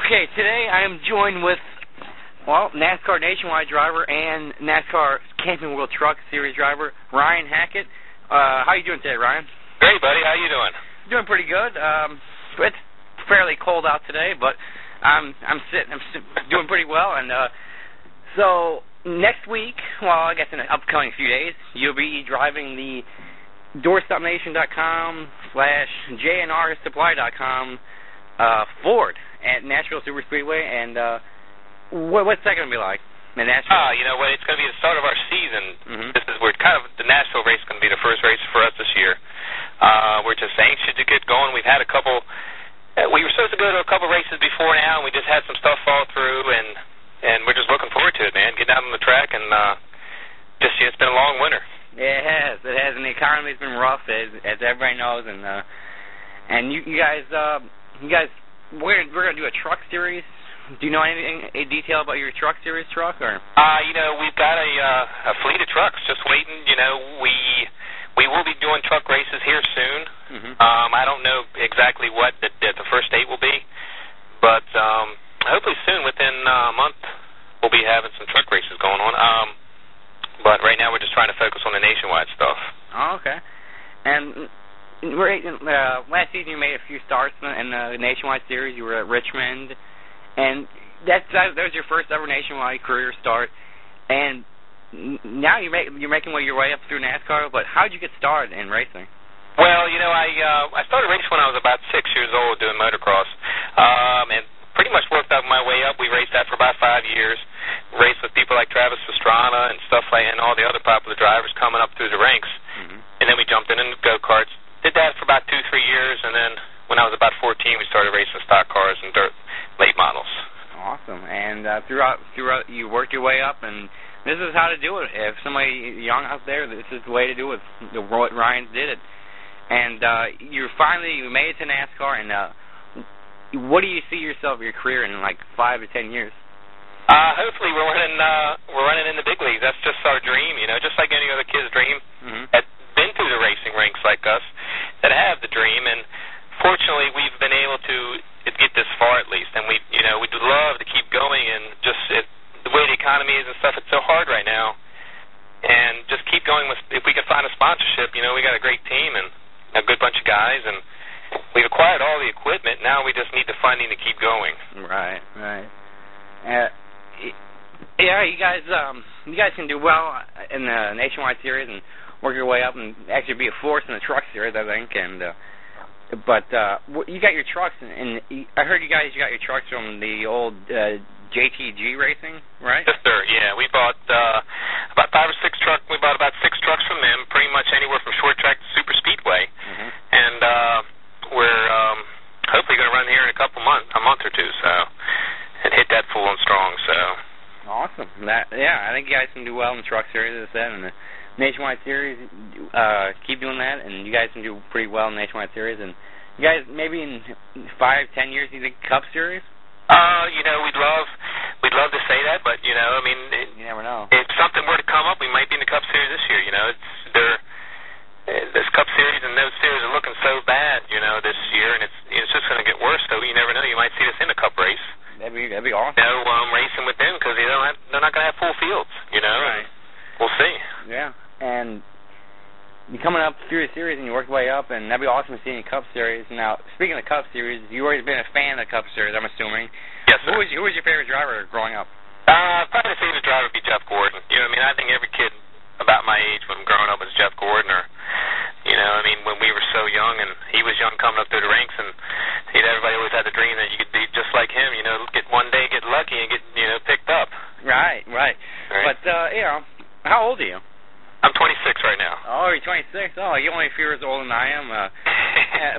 Okay, today I am joined with, well, NASCAR Nationwide driver and NASCAR Camping World Truck Series driver, Ryan Hackett. How you doing today, Ryan? Great, buddy. How you doing? Doing pretty good. It's fairly cold out today, but I'm doing pretty well. And so next week, well, I guess in the upcoming few days, you'll be driving the doorstopnation.com/jnrsupply.com Ford at Nashville Super Speedway. And what's that going to be like in Nashville? You know what? It's going to be the start of our season. Mm-hmm. This is where kind of the Nashville race is going to be the first race for us this year. We're just anxious to get going. We've had a couple. We were supposed to go to a couple races before now, and we just had some stuff fall through, and we're just looking forward to it, man. Getting out on the track, and it's been a long winter. It has, and the economy's been rough, as everybody knows, and you guys, we're gonna do a truck series. Do you know any detail about your truck series truck, or? We've got a fleet of trucks just waiting. We will be doing truck races here soon. Mm-hmm. I don't know exactly what the first date will be, but hopefully soon, within a month, we'll be having some truck races going on. But right now we're just trying to focus on the nationwide stuff. Oh, okay. And last season you made a few starts in the nationwide series. You were at Richmond, and that was your first ever nationwide career start. And now you're making your way up through NASCAR. But how did you get started in racing? Well, I started racing when I was about 6 years old doing motocross, and pretty much worked up my way up. We raced that for about 5 years. Raced with people like Travis Pastrana and stuff like, and all the other popular drivers coming up through the ranks. Mm-hmm. And then we jumped in go-karts. Did that for about 2-3 years, and then when I was about 14, we started racing stock cars and dirt late models. Awesome. And throughout you worked your way up, and this is how to do it. If somebody young out there, this is the way to do it. What Ryan did it. And you made it to NASCAR, and what do you see yourself, your career, in like 5 to 10 years? Hopefully we're running in the big leagues. That's just our dream, just like any other kid's dream. Mm-hmm. That's been through the racing ranks like us, that have the dream, and fortunately we've been able to get this far at least, and we'd love to keep going, and just the way the economy is and stuff, it's so hard right now, and just keep going with, if we could find a sponsorship, we got a great team and a good bunch of guys, and we've acquired all the equipment. Now we just need the funding to keep going. Right. Yeah, you guys can do well in the nationwide series and work your way up and actually be a force in the truck series, I think. And but you got your trucks, and I heard you got your trucks from the old JTG Racing, right? Yes, sir. Yeah, we bought about 5 or 6 trucks. We bought about 6 trucks from them, pretty much anywhere from short track to super speedway. Mm-hmm. And we're hopefully going to run here in a month or two, so, and hit that full and strong. So awesome. I think you guys can do well in the truck series, as I said, and the nationwide series. Keep doing that, and you guys can do pretty well in the nationwide series. And you guys, maybe in 5-10 years, you think Cup series? We'd love to say that, but you never know. If something were to come up, we might be in the Cup series this year. This Cup series and those series are looking so bad, this year, and it's just going to get worse. So you never know. You might see us in a Cup race. That'd be awesome. Racing with them, because they're not going to have full fields. Right. We'll see. Yeah, and you're coming up through the series, and you work your way up, and that'd be awesome to see in the Cup series. Now, speaking of the Cup series, you've always been a fan of the Cup series, I'm assuming. Yes, sir. Who was your favorite driver growing up? Probably the favorite driver would be Jeff Gordon. I think every kid about my age when growing up was Jeff Gordon, or when we were so young, and he was young coming up through the ranks, and everybody always had the dream that you could be just like him, get lucky and get picked up. Right. But how old are you? I'm 26 right now. Oh, you're 26. Oh, you're only a few years older than I am.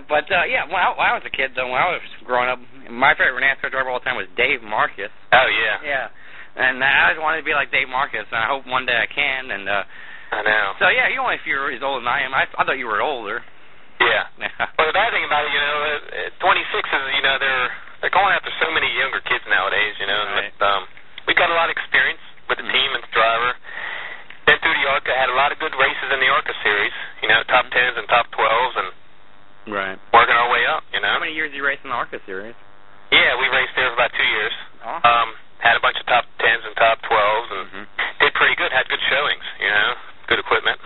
But when I was a kid, though, when I was growing up, my favorite NASCAR driver of all time was Dave Marcus. Oh, yeah. Yeah. And I always wanted to be like Dave Marcus, and I hope one day I can. And I know. So, yeah, you're only a few years older than I am. I thought you were older. Yeah. Well, the bad thing about it, 26 is, they're going after so many younger kids nowadays, Right. But, we've got a lot of experience with the team and the driver. Been through the ARCA, had a lot of good races in the ARCA series, top 10s and top 12s, and right, working our way up, How many years did you race in the ARCA series? Yeah, we raced there for about about 2 years. Awesome. Had a bunch of top 10s and top 12s, and did pretty good. Had good showings, good equipment.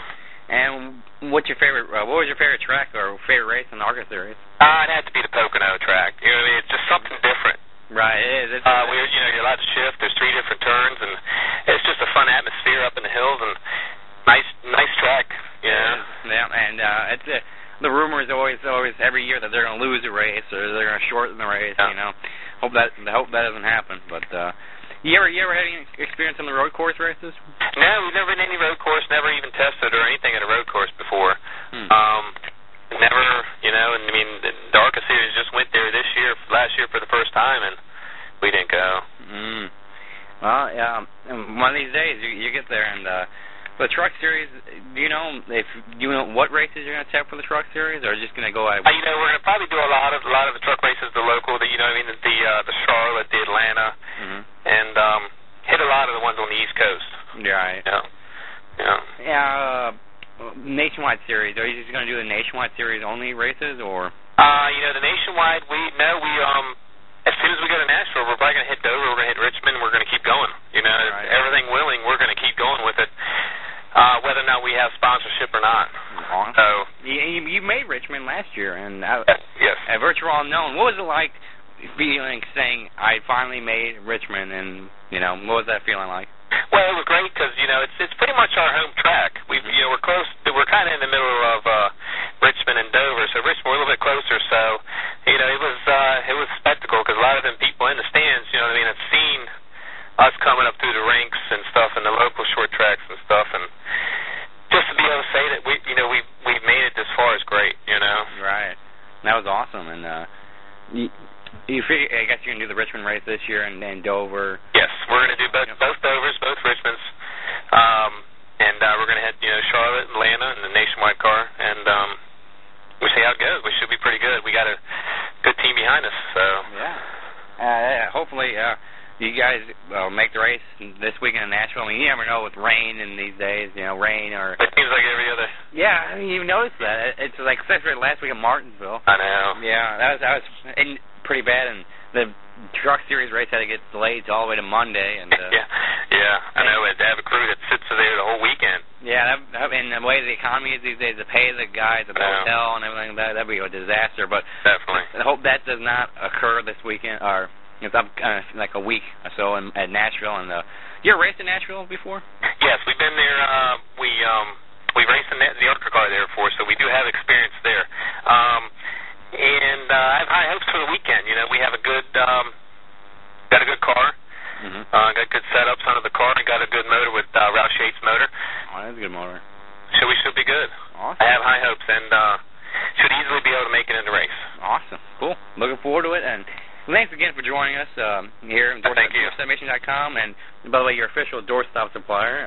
And what's your favorite? What was your favorite track or favorite race in the ARCA series? It had to be the Pocono track. You know what I mean? It's just something different. Right, it is. You're allowed to shift. There's 3 different turns, and it's just a fun atmosphere up in the hills, and nice track. Yeah, and it's the rumor is always every year that they're going to lose a race or they're going to shorten the race. Yeah. Hope that doesn't happen. But you ever had any experience on the road course races? No, we've never been any road course. Never even tested or anything at a road course before. Never, and I mean, the ARCA series just went there last year for the first time, and we didn't go. Well, yeah, one of these days you get there, and the truck series. Do you know what races you're going to test for the truck series, or are you just going to go? We're going to probably do a lot of the truck races, the local, the Charlotte, the Atlanta, and hit a lot of the ones on the East Coast. Right. Yeah. Nationwide series. Are you just going to do the nationwide series only races, or? The nationwide. As soon as we go to Nashville, we're probably going to hit Dover. We're going to hit Richmond. We're going to keep going. Right. Everything willing, we're going to keep going with it, whether or not we have sponsorship or not. Awesome. So you made Richmond last year, and yes. At Virtual Unknown, what was it like saying I finally made Richmond, and what was that feeling like? Well, it was great because it's pretty much our home track. We're close. We're kind of in the middle of Richmond and Dover, so Richmond we're a little bit closer. So it was a spectacle because a lot of them people in the stands, have seen us coming up through the rinks and stuff, and the local short tracks and stuff, and just to be able to say that we've made it this far is great. Right. That was awesome, and you figure, I guess you're going to do the Richmond race this year and Dover. Yes, we're going to do both Dovers, both Richmonds, and we're going to hit Charlotte, Atlanta, and the nationwide car, and we'll see how it goes. We should be pretty good. We got a good team behind us, so. Yeah. Hopefully you guys make the race this weekend in Nashville. I mean, you never know with rain in these days, rain or. It seems like every other. Yeah, I mean, you've noticed that. It's like especially last week in Martinsville. I know. Yeah, that was pretty bad, and the truck series race had to get delayed all the way to Monday. And yeah, I know. They have a crew that sits there the whole weekend. Yeah, and the way the economy is these days, to pay the guys at the hotel and everything, that'd be a disaster. But definitely, I hope that does not occur this weekend, or it's up like a week or so at Nashville. And you ever raced in Nashville before? Yes, we've been there. We raced in the ARCA car there before, so we do have experience there. And I have high hopes for the weekend. We have got a good car, got good setups under the car, and got a good motor with Roush Yates motor. Oh, that's a good motor. So we should be good. Awesome. I have high hopes, and should easily be able to make it in the race. Awesome. Cool. Looking forward to it, and thanks again for joining us here at doorstopnation.com, and by the way, your official doorstop supplier.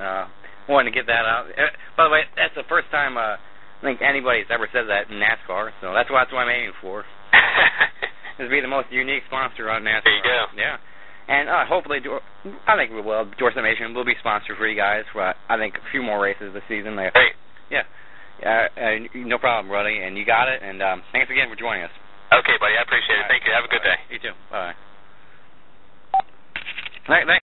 Wanted to get that out. By the way, that's the first time I think anybody's ever said that in NASCAR, so that's what I'm aiming for. This be the most unique sponsor on NASCAR. There you go. Yeah. And hopefully, I think we will. Doorstop Nation will be sponsored for you guys for, I think, a few more races this season. Great. Yeah. No problem, buddy. And you got it. And thanks again for joining us. Okay, buddy. I appreciate it. Thank you. Have a good day. You too. Bye. Thanks.